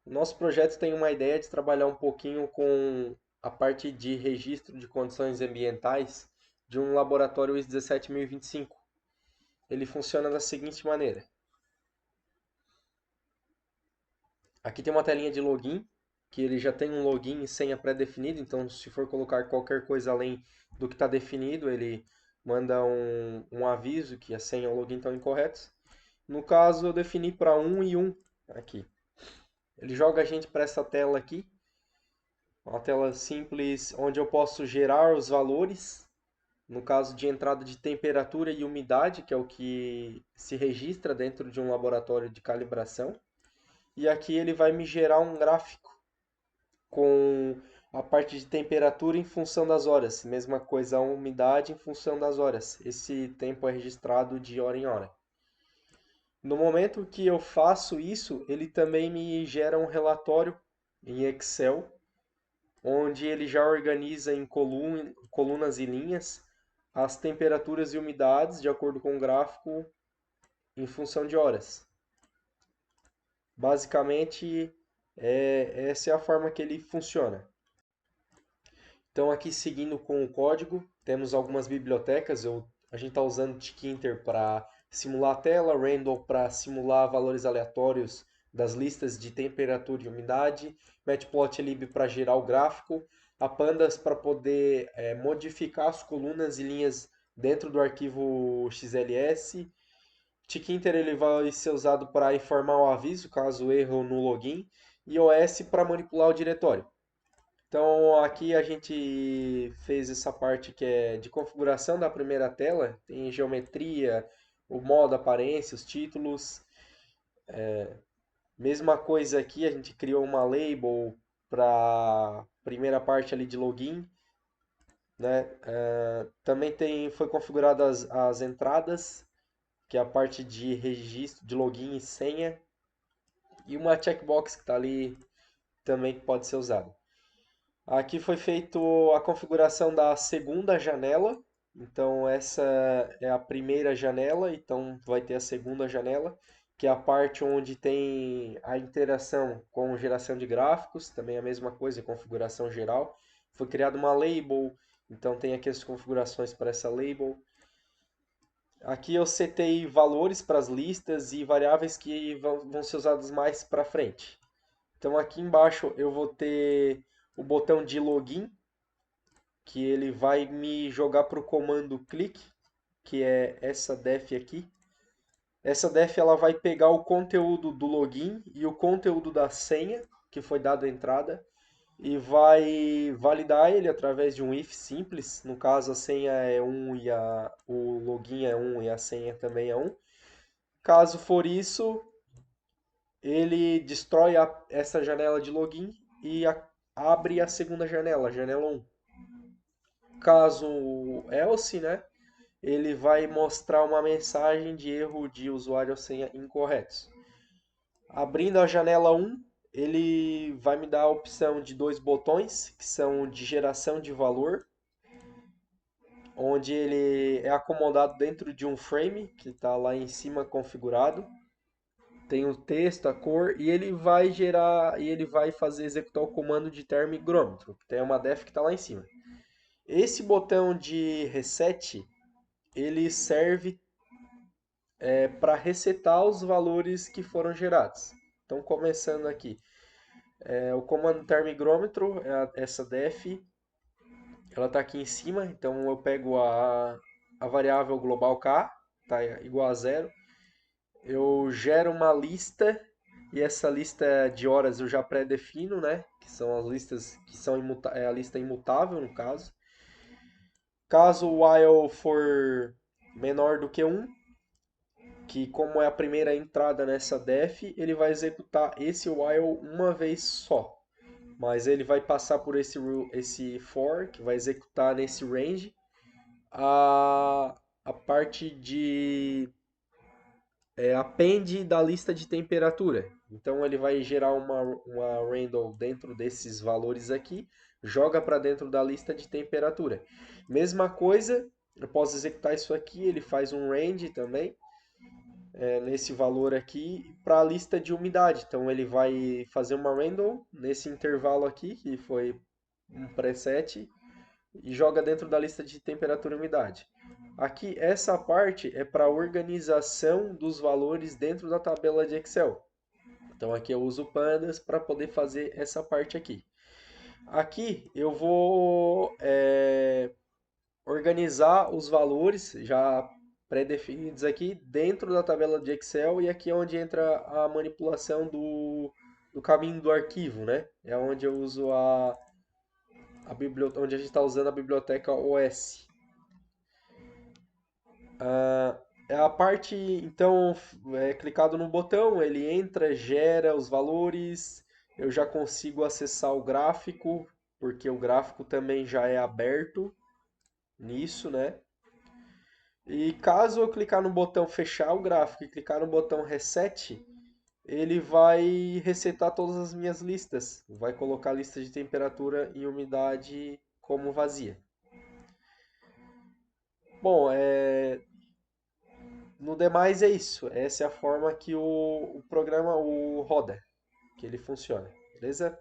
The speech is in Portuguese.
Nosso projeto tem uma ideia de trabalhar um pouquinho com a parte de registro de condições ambientais de um laboratório ISO 17025. Ele funciona da seguinte maneira. Aqui tem uma telinha de login, que ele já tem um login e senha pré-definido, então se for colocar qualquer coisa além do que está definido, ele manda um aviso que a senha e o login estão incorretos. No caso, eu defini para 1 e 1 aqui. Ele joga a gente para essa tela aqui, uma tela simples onde eu posso gerar os valores, no caso de entrada de temperatura e umidade, que é o que se registra dentro de um laboratório de calibração. E aqui ele vai me gerar um gráfico com a parte de temperatura em função das horas. Mesma coisa, a umidade em função das horas. Esse tempo é registrado de hora em hora. No momento que eu faço isso, ele também me gera um relatório em Excel, onde ele já organiza em colunas e linhas as temperaturas e umidades de acordo com o gráfico em função de horas. Basicamente, essa é a forma que ele funciona. Então, aqui seguindo com o código, temos algumas bibliotecas. A gente está usando Tkinter para simular a tela, Randall para simular valores aleatórios das listas de temperatura e umidade, Matplotlib para gerar o gráfico, a Pandas para poder modificar as colunas e linhas dentro do arquivo XLS. Tkinter ele vai ser usado para informar o aviso caso erro no login e OS para manipular o diretório. Então aqui a gente fez essa parte que é de configuração da primeira tela, tem geometria, o modo, aparência, os títulos. Mesma coisa aqui, a gente criou uma label para a primeira parte ali de login, né? Também foi configuradas as entradas, que é a parte de registro, de login e senha, e uma checkbox que está ali também que pode ser usada. Aqui foi feito a configuração da segunda janela. Então essa é a primeira janela, então vai ter a segunda janela, que é a parte onde tem a interação com geração de gráficos, também a mesma coisa, configuração geral. Foi criada uma label, então tem aqui as configurações para essa label. Aqui eu setei valores para as listas e variáveis que vão ser usadas mais para frente. Então aqui embaixo eu vou ter o botão de login, que ele vai me jogar para o comando click, que é essa def aqui. Essa def ela vai pegar o conteúdo do login e o conteúdo da senha, que foi dado a entrada, e vai validar ele através de um if simples. No caso, a senha é 1 e o login é 1 e a senha também é 1. Caso for isso, ele destrói essa janela de login e abre a segunda janela, a janela 1. Caso else, né, ele vai mostrar uma mensagem de erro de usuário ou senha incorretos. Abrindo a janela 1, ele vai me dar a opção de dois botões, que são de geração de valor, onde ele é acomodado dentro de um frame, que está lá em cima configurado. Tem o texto, a cor, e ele vai gerar, e ele vai fazer executar o comando de termigrômetro, que tem uma def que está lá em cima. Esse botão de reset, ele serve para resetar os valores que foram gerados. Então, começando aqui, o comando termigrômetro, essa def, ela está aqui em cima, então eu pego a variável global k, tá igual a zero, eu gero uma lista e essa lista de horas eu já pré-defino, né? Que são as listas que são a lista imutável no caso. Caso o while for menor do que 1, que como é a primeira entrada nessa def, ele vai executar esse while uma vez só. Mas ele vai passar por esse for, que vai executar nesse range, a parte de append da lista de temperatura. Então ele vai gerar uma random dentro desses valores aqui, joga para dentro da lista de temperatura. Mesma coisa, eu posso executar isso aqui, ele faz um range também, nesse valor aqui para a lista de umidade. Então ele vai fazer uma random nesse intervalo aqui, que foi um preset, e joga dentro da lista de temperatura e umidade. Aqui, essa parte é para organização dos valores dentro da tabela de Excel. Então aqui eu uso o Pandas para poder fazer essa parte aqui. Aqui eu vou organizar os valores já pré-definidos aqui dentro da tabela de Excel e aqui é onde entra a manipulação do caminho do arquivo, né? É onde eu uso onde a gente está usando a biblioteca OS. É a parte, então, clicado no botão, ele entra, gera os valores, eu já consigo acessar o gráfico, porque o gráfico também já é aberto nisso, né? E caso eu clicar no botão fechar o gráfico e clicar no botão reset, ele vai resetar todas as minhas listas. Vai colocar a lista de temperatura e umidade como vazia. Bom, no demais é isso. Essa é a forma que o programa roda, que ele funciona. Beleza?